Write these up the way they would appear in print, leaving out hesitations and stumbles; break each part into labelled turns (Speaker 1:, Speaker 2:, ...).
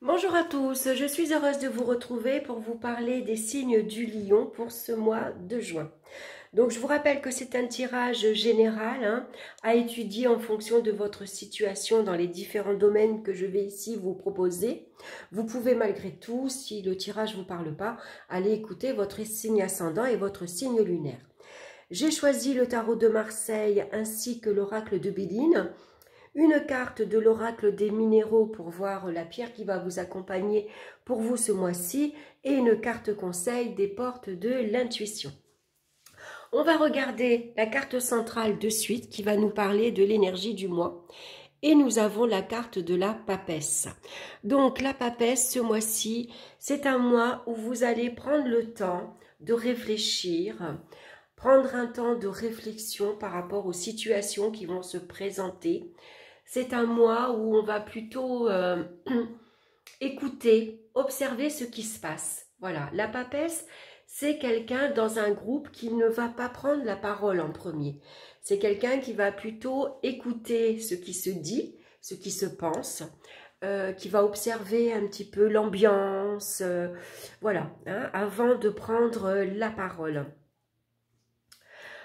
Speaker 1: Bonjour à tous, je suis heureuse de vous retrouver pour vous parler des signes du lion pour ce mois de juin. Donc je vous rappelle que c'est un tirage général à étudier en fonction de votre situation dans les différents domaines que je vais ici vous proposer. Vous pouvez malgré tout, si le tirage ne vous parle pas, aller écouter votre signe ascendant et votre signe lunaire. J'ai choisi le tarot de Marseille ainsi que l'oracle de Béline. Une carte de l'oracle des minéraux pour voir la pierre qui va vous accompagner pour vous ce mois-ci et une carte conseil des portes de l'intuition. On va regarder la carte centrale de suite qui va nous parler de l'énergie du mois. Et nous avons la carte de la papesse. Donc la papesse, ce mois-ci, c'est un mois où vous allez prendre le temps de réfléchir, prendre un temps de réflexion par rapport aux situations qui vont se présenter. C'est un mois où on va plutôt écouter, observer ce qui se passe. Voilà, la papesse, c'est quelqu'un dans un groupe qui ne va pas prendre la parole en premier. C'est quelqu'un qui va plutôt écouter ce qui se dit, ce qui se pense, qui va observer un petit peu l'ambiance, voilà, avant de prendre la parole.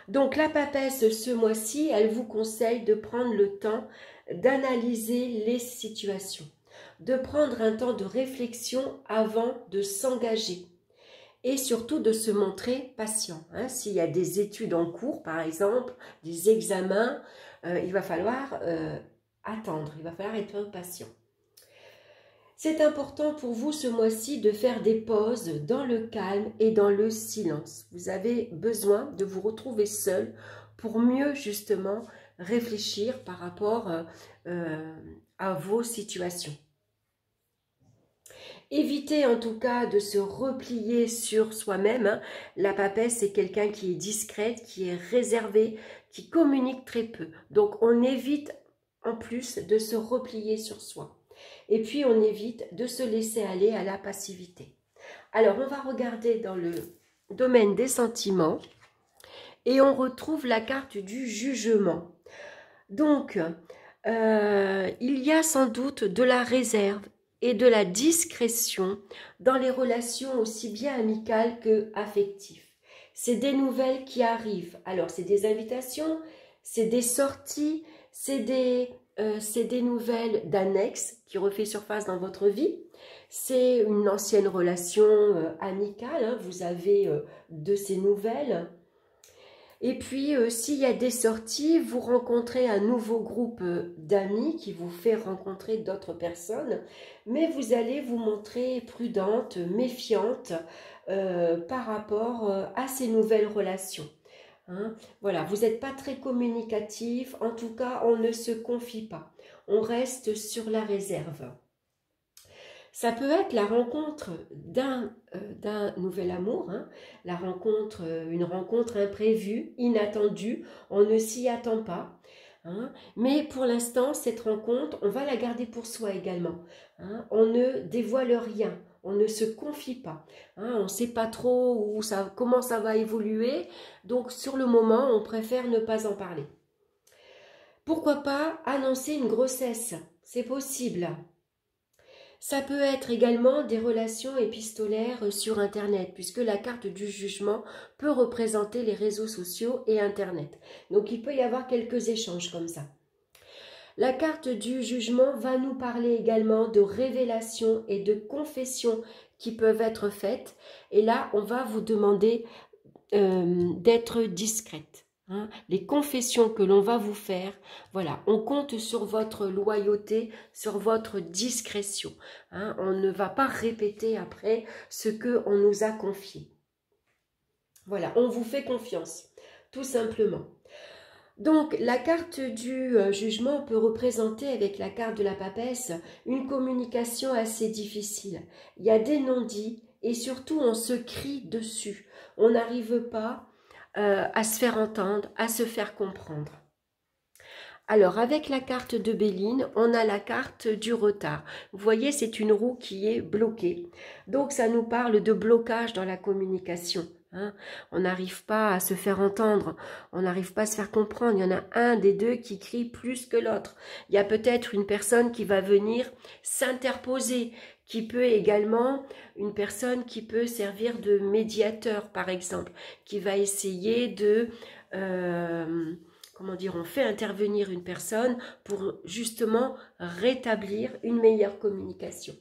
Speaker 1: Donc la papesse, ce mois-ci, elle vous conseille de prendre le temps d'analyser les situations, de prendre un temps de réflexion avant de s'engager et surtout de se montrer patient. S'il y a des études en cours, par exemple, des examens, il va falloir attendre, il va falloir être patient. C'est important pour vous ce mois-ci de faire des pauses dans le calme et dans le silence. Vous avez besoin de vous retrouver seul pour mieux justement réfléchir par rapport à vos situations. Évitez en tout cas de se replier sur soi-même. La papesse, c'est quelqu'un qui est discrète, qui est réservé, qui communique très peu. Donc on évite en plus de se replier sur soi. Et puis, on évite de se laisser aller à la passivité. Alors, on va regarder dans le domaine des sentiments et on retrouve la carte du jugement. Donc, il y a sans doute de la réserve et de la discrétion dans les relations aussi bien amicales que affectives. C'est des nouvelles qui arrivent. Alors, c'est des invitations, c'est des sorties, c'est des nouvelles d'annexe qui refait surface dans votre vie. C'est une ancienne relation amicale, vous avez de ces nouvelles. Et puis, s'il y a des sorties, vous rencontrez un nouveau groupe d'amis qui vous fait rencontrer d'autres personnes, mais vous allez vous montrer prudente, méfiante par rapport à ces nouvelles relations. Voilà, vous n'êtes pas très communicatif, en tout cas, on ne se confie pas. On reste sur la réserve. Ça peut être la rencontre d'un nouvel amour, une rencontre imprévue, inattendue, on ne s'y attend pas. Mais pour l'instant, cette rencontre, on va la garder pour soi également. On ne dévoile rien. On ne se confie pas. On ne sait pas trop comment ça va évoluer. Donc, sur le moment, on préfère ne pas en parler. Pourquoi pas annoncer une grossesse? C'est possible. Ça peut être également des relations épistolaires sur Internet, puisque la carte du jugement peut représenter les réseaux sociaux et Internet. Donc, il peut y avoir quelques échanges comme ça. La carte du jugement va nous parler également de révélations et de confessions qui peuvent être faites. Et là, on va vous demander d'être discrète. Les confessions que l'on va vous faire, voilà, on compte sur votre loyauté, sur votre discrétion. On ne va pas répéter après ce qu'on nous a confié. Voilà, on vous fait confiance, tout simplement. Donc, la carte du jugement peut représenter, avec la carte de la papesse, une communication assez difficile. Il y a des non-dits et surtout, on se crie dessus. On n'arrive pas à se faire entendre, à se faire comprendre. Alors, avec la carte de Béline, on a la carte du retard. Vous voyez, c'est une roue qui est bloquée. Donc, ça nous parle de blocage dans la communication. hein. On n'arrive pas à se faire entendre, on n'arrive pas à se faire comprendre. Il y en a un des deux qui crie plus que l'autre. Il y a peut-être une personne qui va venir s'interposer, qui peut également, une personne qui peut servir de médiateur, par exemple, qui va essayer de... comment dire, on fait intervenir une personne pour justement rétablir une meilleure communication.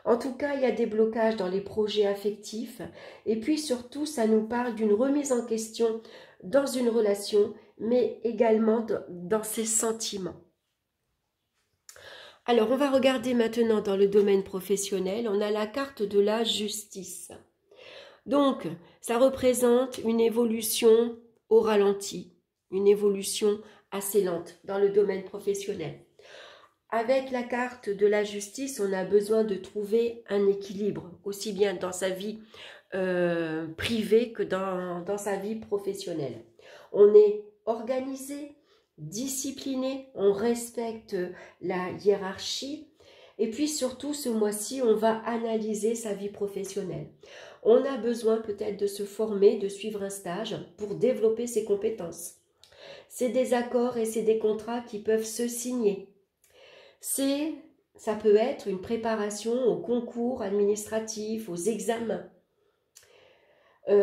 Speaker 1: En tout cas, il y a des blocages dans les projets affectifs et puis surtout, ça nous parle d'une remise en question dans une relation, mais également dans ses sentiments. Alors, on va regarder maintenant dans le domaine professionnel, on a la carte de la justice. Donc, ça représente une évolution au ralenti, une évolution assez lente dans le domaine professionnel. Avec la carte de la justice, on a besoin de trouver un équilibre, aussi bien dans sa vie privée que dans sa vie professionnelle. On est organisé, discipliné, on respecte la hiérarchie. Et puis surtout, ce mois-ci, on va analyser sa vie professionnelle. On a besoin peut-être de se former, de suivre un stage pour développer ses compétences. C'est des accords et c'est des contrats qui peuvent se signer. Ça peut être une préparation aux concours administratifs, aux examens.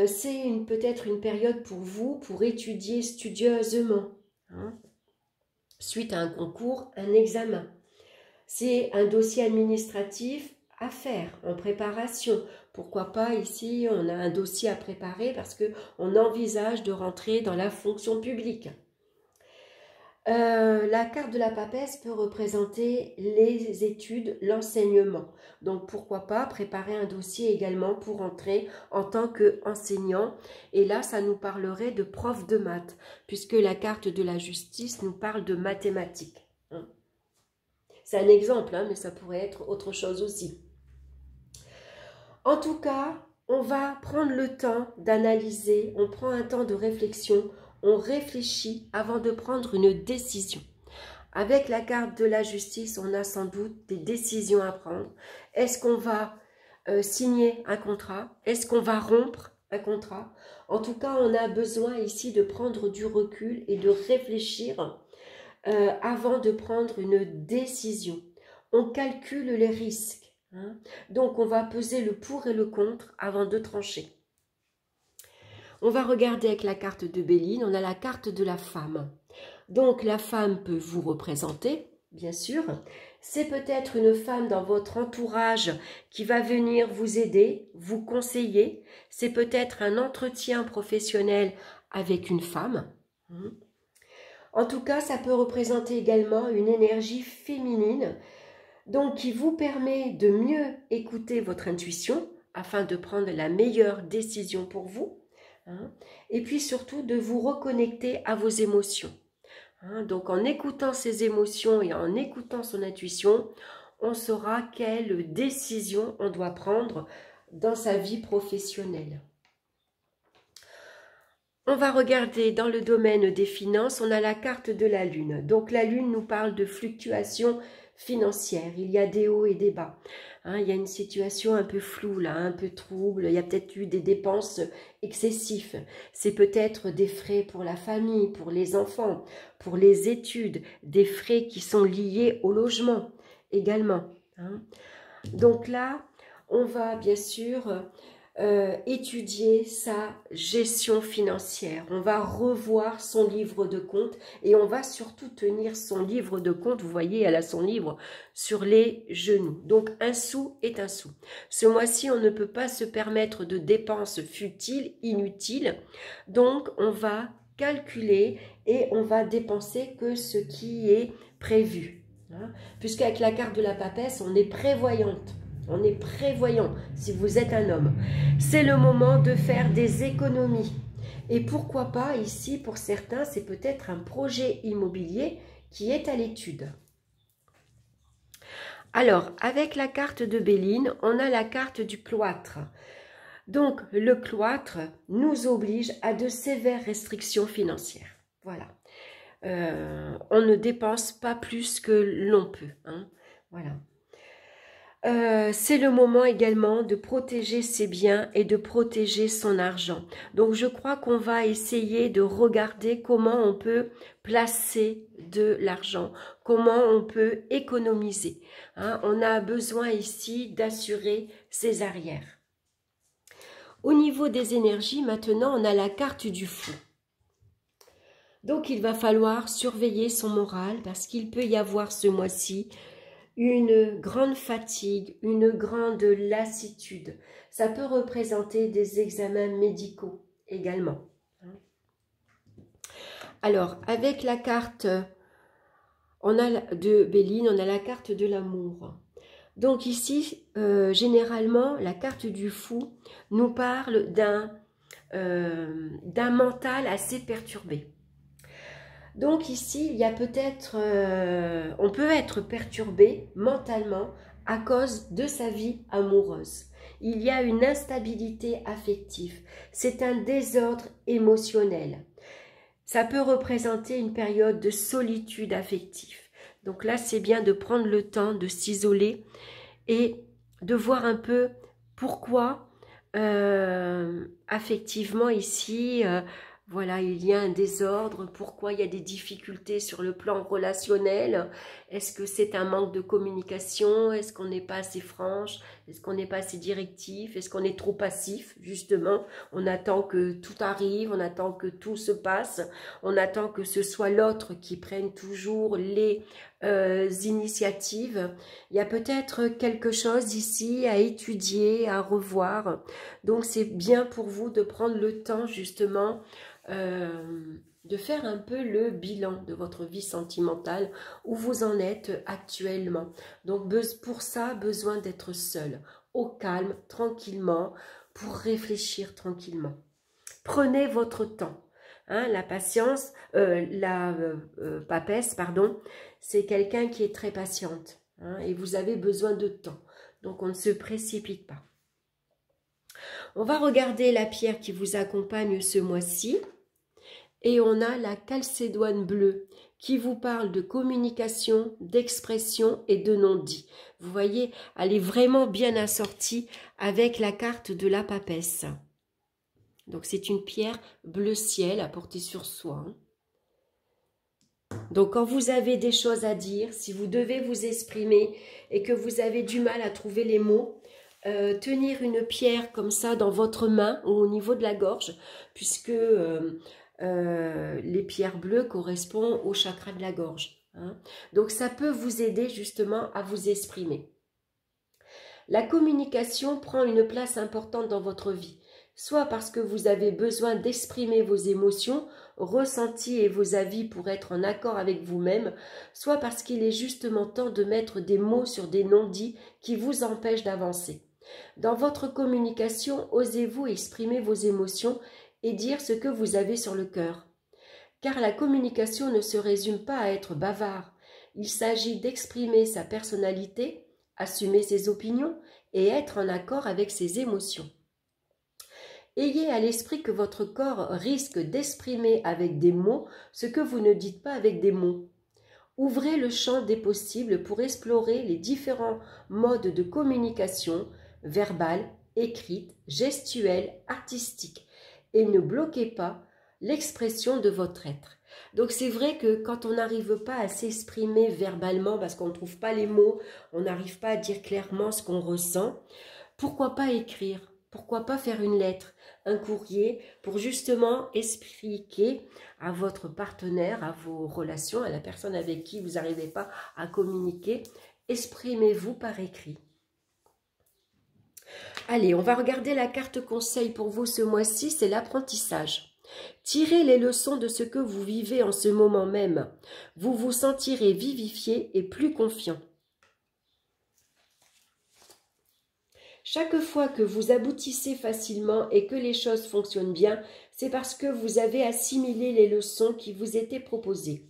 Speaker 1: C'est peut-être une période pour vous pour étudier studieusement, hein, suite à un concours, un examen. C'est un dossier administratif à faire en préparation. Pourquoi pas ici, on a un dossier à préparer parce qu'on envisage de rentrer dans la fonction publique. La carte de la papesse peut représenter les études, l'enseignement. Donc pourquoi pas préparer un dossier également pour entrer en tant qu'enseignant. Et là, ça nous parlerait de prof de maths, puisque la carte de la justice nous parle de mathématiques. C'est un exemple, hein, mais ça pourrait être autre chose aussi. En tout cas, on va prendre le temps d'analyser, on prend un temps de réflexion, on réfléchit avant de prendre une décision. Avec la carte de la justice, on a sans doute des décisions à prendre. Est-ce qu'on va signer un contrat? Est-ce qu'on va rompre un contrat? En tout cas, on a besoin ici de prendre du recul et de réfléchir avant de prendre une décision. On calcule les risques, hein? Donc on va peser le pour et le contre avant de trancher. On va regarder avec la carte de Béline, on a la carte de la femme. Donc la femme peut vous représenter, bien sûr. C'est peut-être une femme dans votre entourage qui va venir vous aider, vous conseiller. C'est peut-être un entretien professionnel avec une femme. En tout cas, ça peut représenter également une énergie féminine, donc qui vous permet de mieux écouter votre intuition afin de prendre la meilleure décision pour vous. Et puis surtout de vous reconnecter à vos émotions. Donc en écoutant ses émotions et en écoutant son intuition, on saura quelle décision on doit prendre dans sa vie professionnelle. On va regarder dans le domaine des finances, on a la carte de la Lune. Donc la Lune nous parle de fluctuations financières, il y a des hauts et des bas. Il y a une situation un peu floue là, un peu trouble, il y a peut-être eu des dépenses excessives. C'est peut-être des frais pour la famille, pour les enfants, pour les études, des frais qui sont liés au logement également. Donc là, on va bien sûr étudier sa gestion financière. On va revoir son livre de compte et on va surtout tenir son livre de compte. Vous voyez, elle a son livre sur les genoux. Donc, un sou est un sou. Ce mois-ci, on ne peut pas se permettre de dépenses futiles, inutiles. Donc, on va calculer et on va dépenser que ce qui est prévu. Puisqu'avec la carte de la papesse, on est prévoyante. On est prévoyant si vous êtes un homme. C'est le moment de faire des économies. Et pourquoi pas ici, pour certains, c'est peut-être un projet immobilier qui est à l'étude. Alors, avec la carte de Béline, on a la carte du cloître. Donc, le cloître nous oblige à de sévères restrictions financières. Voilà. On ne dépense pas plus que l'on peut. Voilà. C'est le moment également de protéger ses biens et de protéger son argent. Donc je crois qu'on va essayer de regarder comment on peut placer de l'argent, comment on peut économiser. Hein, on a besoin ici d'assurer ses arrières. Au niveau des énergies, maintenant on a la carte du fou. Donc il va falloir surveiller son moral parce qu'il peut y avoir ce mois-ci une grande fatigue, une grande lassitude. Ça peut représenter des examens médicaux également. Alors, avec la carte de Béline, on a la carte de l'amour. Donc ici, généralement, la carte du fou nous parle d'un mental assez perturbé. Donc ici, il y a peut-être, on peut être perturbé mentalement à cause de sa vie amoureuse. Il y a une instabilité affective, c'est un désordre émotionnel. Ça peut représenter une période de solitude affective. Donc là, c'est bien de prendre le temps de s'isoler et de voir un peu pourquoi affectivement ici, voilà, il y a un désordre, pourquoi il y a des difficultés sur le plan relationnel. Est-ce que c'est un manque de communication? Est-ce qu'on n'est pas assez franche? Est-ce qu'on n'est pas assez directif? Est-ce qu'on est trop passif, justement? On attend que tout arrive, on attend que tout se passe, on attend que ce soit l'autre qui prenne toujours les initiatives. Il y a peut-être quelque chose ici à étudier, à revoir. Donc c'est bien pour vous de prendre le temps, justement, de faire un peu le bilan de votre vie sentimentale, où vous en êtes actuellement. Donc pour ça, besoin d'être seul, au calme, tranquillement, pour réfléchir tranquillement. Prenez votre temps. Hein, la patience, papesse, pardon, c'est quelqu'un qui est très patiente. Hein, et vous avez besoin de temps. Donc on ne se précipite pas. On va regarder la pierre qui vous accompagne ce mois-ci. Et on a la calcédoine bleue qui vous parle de communication, d'expression et de non-dit. Vous voyez, elle est vraiment bien assortie avec la carte de la papesse. Donc c'est une pierre bleu ciel à porter sur soi. Donc quand vous avez des choses à dire, si vous devez vous exprimer et que vous avez du mal à trouver les mots, tenir une pierre comme ça dans votre main ou au niveau de la gorge, puisque les pierres bleues correspondent au chakra de la gorge. Hein. Donc ça peut vous aider justement à vous exprimer. La communication prend une place importante dans votre vie, soit parce que vous avez besoin d'exprimer vos émotions, ressentis et vos avis pour être en accord avec vous-même, soit parce qu'il est justement temps de mettre des mots sur des non-dits qui vous empêchent d'avancer. Dans votre communication, osez-vous exprimer vos émotions et dire ce que vous avez sur le cœur. Car la communication ne se résume pas à être bavard. Il s'agit d'exprimer sa personnalité, assumer ses opinions et être en accord avec ses émotions. Ayez à l'esprit que votre corps risque d'exprimer avec des mots ce que vous ne dites pas avec des mots. Ouvrez le champ des possibles pour explorer les différents modes de communication, verbale, écrite, gestuelle, artistique, et ne bloquez pas l'expression de votre être. Donc c'est vrai que quand on n'arrive pas à s'exprimer verbalement parce qu'on ne trouve pas les mots, on n'arrive pas à dire clairement ce qu'on ressent, pourquoi pas écrire? Pourquoi pas faire une lettre, un courrier pour justement expliquer à votre partenaire, à vos relations, à la personne avec qui vous n'arrivez pas à communiquer, exprimez-vous par écrit. Allez, on va regarder la carte conseil pour vous ce mois-ci, c'est l'apprentissage. Tirez les leçons de ce que vous vivez en ce moment même. Vous vous sentirez vivifié et plus confiant. Chaque fois que vous aboutissez facilement et que les choses fonctionnent bien, c'est parce que vous avez assimilé les leçons qui vous étaient proposées.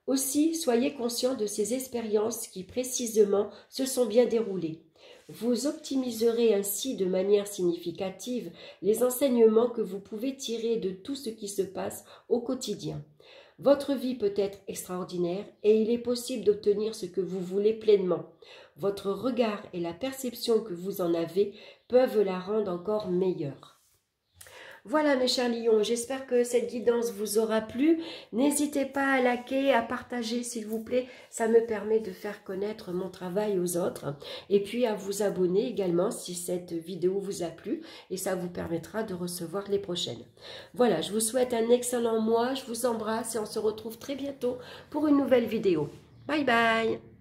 Speaker 1: Aussi, soyez conscient de ces expériences qui précisément se sont bien déroulées. Vous optimiserez ainsi de manière significative les enseignements que vous pouvez tirer de tout ce qui se passe au quotidien. Votre vie peut être extraordinaire et il est possible d'obtenir ce que vous voulez pleinement. votre regard et la perception que vous en avez peuvent la rendre encore meilleure. Voilà mes chers lions, j'espère que cette guidance vous aura plu. N'hésitez pas à liker, à partager s'il vous plaît. Ça me permet de faire connaître mon travail aux autres. Et puis à vous abonner également si cette vidéo vous a plu. Et ça vous permettra de recevoir les prochaines. Voilà, je vous souhaite un excellent mois. Je vous embrasse et on se retrouve très bientôt pour une nouvelle vidéo. Bye bye!